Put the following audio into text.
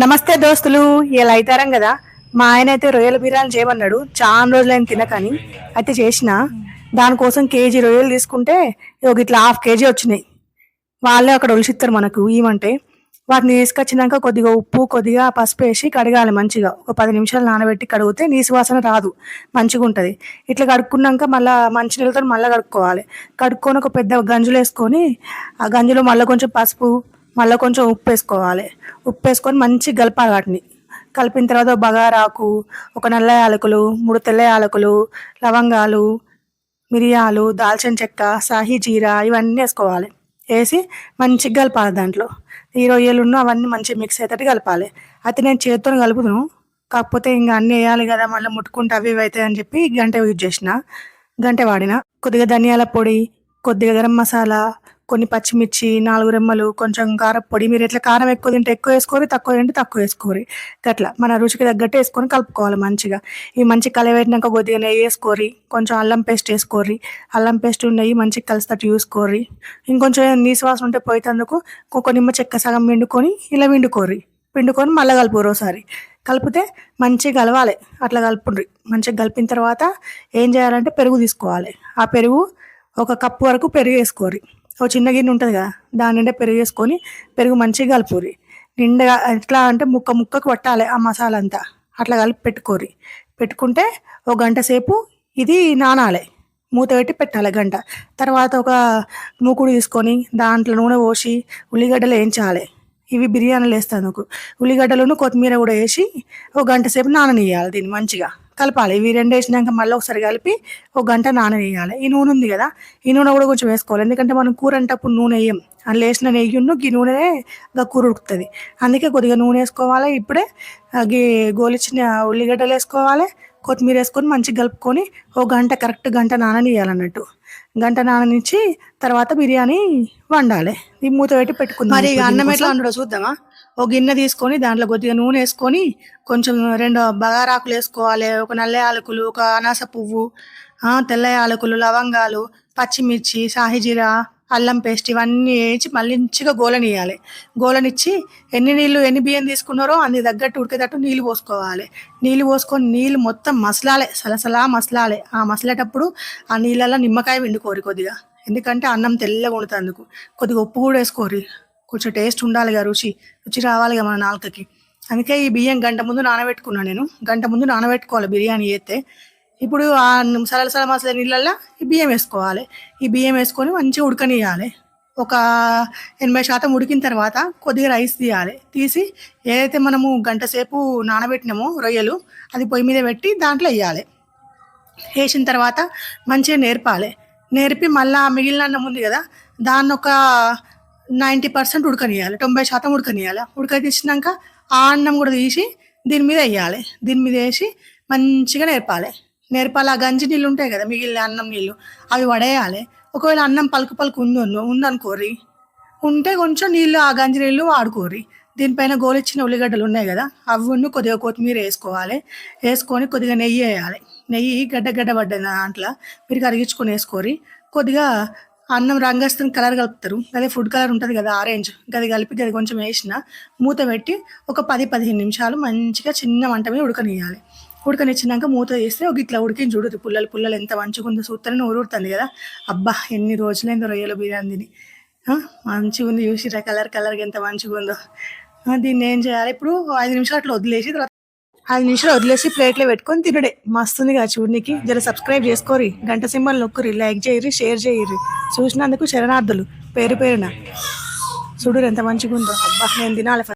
నమస్తే దోస్తులు, ఇలా అయితారం కదా. మా ఆయన అయితే రొయ్యల బిర్యానీ చేయమన్నాడు. చాలా రోజులైన తినకని అయితే చేసిన. దానికోసం కేజీ రొయ్యలు తీసుకుంటే ఒక ఇట్లా హాఫ్ కేజీ వచ్చినాయి. వాళ్ళే అక్కడ ఒలిసిస్తారు మనకు ఇవ్వమంటే. వాటిని తీసుకొచ్చినాక కొద్దిగా ఉప్పు, కొద్దిగా పసుపు వేసి కడగాలి మంచిగా. ఒక 10 నిమిషాలు నానబెట్టి కడిగితే నీసు వాసన రాదు, మంచిగా ఉంటుంది. ఇట్లా కడుక్కున్నాక మళ్ళీ మంచినీళ్ళతో మళ్ళీ కడుక్కోవాలి. కడుక్కొని ఒక పెద్ద గంజులు వేసుకొని ఆ గంజులో మళ్ళీ కొంచెం పసుపు, మళ్ళీ కొంచెం ఉప్పు వేసుకోవాలి. ఉప్పు వేసుకొని మంచిగా కలపాలి. వాటిని కలిపిన తర్వాత బగారాకు, ఒక నల్ల యాలకులు, 3 తెల్ల యాలకులు, లవంగాలు, మిరియాలు, దాల్చిన చెక్క, సాహి జీరా ఇవన్నీ వేసుకోవాలి. వేసి మంచిగా కలపాలి. దాంట్లో ఈ రొయ్యలున్న అవన్నీ మంచిగా మిక్స్ అయ్యేటట్టు కలపాలి. అయితే నేను చేతితో కలుపుతాను, కాకపోతే ఇంకా అన్నీ వేయాలి కదా, మళ్ళీ ముట్టుకుంటే అవి ఇవి అవుతాయి అని చెప్పి గంట యూజ్ చేసిన, గంట వాడిన. కొద్దిగా ధనియాల పొడి, కొద్దిగా గరం మసాలా, కొన్ని పచ్చిమిర్చి, 4 రెమ్మలు, కొంచెం కారపొడి. మీరు ఎట్లా కారం ఎక్కువ తింటే ఎక్కువ వేసుకోరి, తక్కువ తింటే తక్కువ వేసుకోరి. అట్లా మన రుచికి తగ్గట్టు వేసుకొని కలుపుకోవాలి మంచిగా. ఇవి మంచిగా కలబెట్టినాక కొద్దిగా నెయ్యి వేసుకోరి, కొంచెం అల్లం పేస్ట్ వేసుకోరి. అల్లం పేస్ట్ నెయ్యి మంచిగా కలిసేటట్టు చూసుకోరి. ఇంకొంచెం నీసు వాసన ఉంటే పోయేందుకు ఒక నిమ్మ చెక్క సగం పిండుకొని ఇలా పిండుకొని మళ్ళీ కలుపురు ఒకసారి. కలిపితే మంచిగా కలవాలి. అట్లా కలుపుండ్రి. మంచిగా కలిపిన తర్వాత ఏం చేయాలంటే పెరుగు తీసుకోవాలి. ఆ పెరుగు ఒక కప్పు వరకు పెరుగు వేసుకోరి. ఒక చిన్న గిన్నె ఉంటుంది కదా, దాని నిండా పెరుగు వేసుకొని పెరుగు మంచిగా కలుపురి. నిండగా ఎట్లా అంటే ముక్కకు పట్టాలి ఆ మసాలా అంతా. అట్లా కలిపి పెట్టుకుంటే ఒక గంట సేపు ఇది నానాలి. మూత పెట్టి పెట్టాలి గంట. తర్వాత ఒక మూకుడు తీసుకొని దాంట్లో నూనె పోసి ఉల్లిగడ్డలు వేయించాలి. ఇవి బిర్యానీలు వేస్తాను. ఉల్లిగడ్డలను కొత్తిమీర కూడా వేసి ఒక గంట సేపు నాననియాలి. దీన్ని మంచిగా కలపాలి. ఇవి 2 వేసినాక మళ్ళీ ఒకసారి కలిపి ఒక గంట నాననియాలి. ఈ నూనె ఉంది కదా, ఈ నూనె కూడా కొంచెం వేసుకోవాలి. ఎందుకంటే మనం కూర అంటప్పుడు నూనె వేయం, అందులో వేసిన నెయ్యిను ఈ నూనెనే కూర ఉడుకుతుంది. అందుకే కొద్దిగా నూనె వేసుకోవాలి. ఇప్పుడే గోలిచ్చిన ఉల్లిగడ్డలు వేసుకోవాలి, కొత్తిమీర వేసుకొని మంచిగా కలుపుకొని ఒక గంట, కరెక్ట్ గంట నాననియాలన్నట్టు. గంట నాననిచ్చి తర్వాత బిర్యానీ వండాలి. ఈ మూత పెట్టి పెట్టుకుందాం. మరి అన్నం ఎట్లా వండడో చూద్దామా. ఒక గిన్నె తీసుకొని దాంట్లో కొద్దిగా నూనె వేసుకొని కొంచెం 2 బగారాకులు వేసుకోవాలి, ఒక నల్ల యాలకులు, ఒక అనాస పువ్వు, తెల్ల యాలకులు, లవంగాలు, పచ్చిమిర్చి, సాహిజీరా, అల్లం పేస్ట్ ఇవన్నీ వేసి మంచిగా గోలనియాలి. గోలనిచ్చి ఎన్ని బియ్యం తీసుకున్నారో అన్ని తగ్గట్టు ఉడికేటట్టు నీళ్ళు పోసుకోవాలి. నీళ్ళు పోసుకొని నీళ్ళు మొత్తం మసలాలి, సలసలా మసలాలి. ఆ మసలేటప్పుడు ఆ నీళ్ళల్లో నిమ్మకాయ పిండుకోరి కొద్దిగా, ఎందుకంటే అన్నం తెల్లగా వండుతందుకు. కొద్దిగా ఉప్పు కూడా వేసుకోరి, కొంచెం టేస్ట్ ఉండాలిగా, రుచి రావాలిగా మన నాలుకకి. అందుకే ఈ బియ్యం గంట ముందు నానబెట్టుకున్నాను నేను. గంట ముందు నానబెట్టుకోవాలి బిర్యానీ చేస్తే. ఇప్పుడు ఆ సలసల మసాలా నీళ్ళల్లో ఈ బియ్యం వేసుకోవాలి. ఈ బియ్యం వేసుకొని మంచిగా ఉడకనియాలి. ఒక 80% ఉడికిన తర్వాత కొద్దిగా రైస్ తీసి ఏదైతే మనము గంట సేపు నానబెట్టినామో రొయ్యలు, అది పొయ్యి మీద పెట్టి దాంట్లో వేయాలి. వేసిన తర్వాత మంచిగా నేర్పి మళ్ళీ మిగిలిన అన్నం ఉంది కదా, దాన్ని ఒక 90% ఉడకనియాలి, 90% ఉడకనియాలి. ఉడకనిచ్చినాక ఆ అన్నం కూడా తీసి దీని మీద వేయాలి. దీని మీద వేసి మంచిగా నేర్పాలి. ఆ గంజి నీళ్ళు ఉంటాయి కదా, మిగిలిన అన్నం నీళ్ళు, అవి వడేయాలి. ఒకవేళ అన్నం పలుకు ఉందనుకోరి, ఉంటే కొంచెం నీళ్ళు, ఆ గంజి నీళ్ళు వాడుకోరి. దీనిపైన గోలిచ్చిన ఉల్లిగడ్డలు ఉన్నాయి కదా, అవి కొద్దిగా కొత్తిమీర వేసుకొని కొద్దిగా నెయ్యి వేయాలి. నెయ్యి గడ్డ పడ్డ దాంట్లో మీరు కరిగించుకొని వేసుకోరి. కొద్దిగా అన్నం రంగస్తుని కలర్ కలుపుతారు, అదే ఫుడ్ కలర్ ఉంటుంది కదా, ఆరెంజ్, అది కలిపి అది కొంచెం వేసిన మూత పెట్టి ఒక 10-15 నిమిషాలు మంచిగా చిన్న మంట మీద ఉడకనిచ్చినాక మూత వేస్తే ఒక ఇట్లా ఉడికించి చూడు. పుల్లలు ఎంత మంచిగా ఉందో చూస్తేనే ఊరుతుంది కదా. అబ్బా, ఎన్ని రోజులైందో రొయ్యల బిర్యానీ తిని. మంచిగా ఉంది, చూసిరా కలర్గా ఎంత మంచిగా ఉందో. దీన్ని ఏం చేయాలి, ఇప్పుడు 5 నిమిషాలు అట్లా వదిలేసి 5 నిమిషాలు వదిలేసి ప్లేట్లో పెట్టుకొని తినడే. మస్తుంది కదా చూడనికి. జర సబ్స్క్రైబ్ చేసుకోరి, గంట సింబల్ నొక్కురి, లైక్ చేయరి, షేర్ చేయరి. చూసినందుకు శరణార్థులు పేరున. చూడు ఎంత మంచిగా ఉందో. అబ్బా, నేను తినాలి.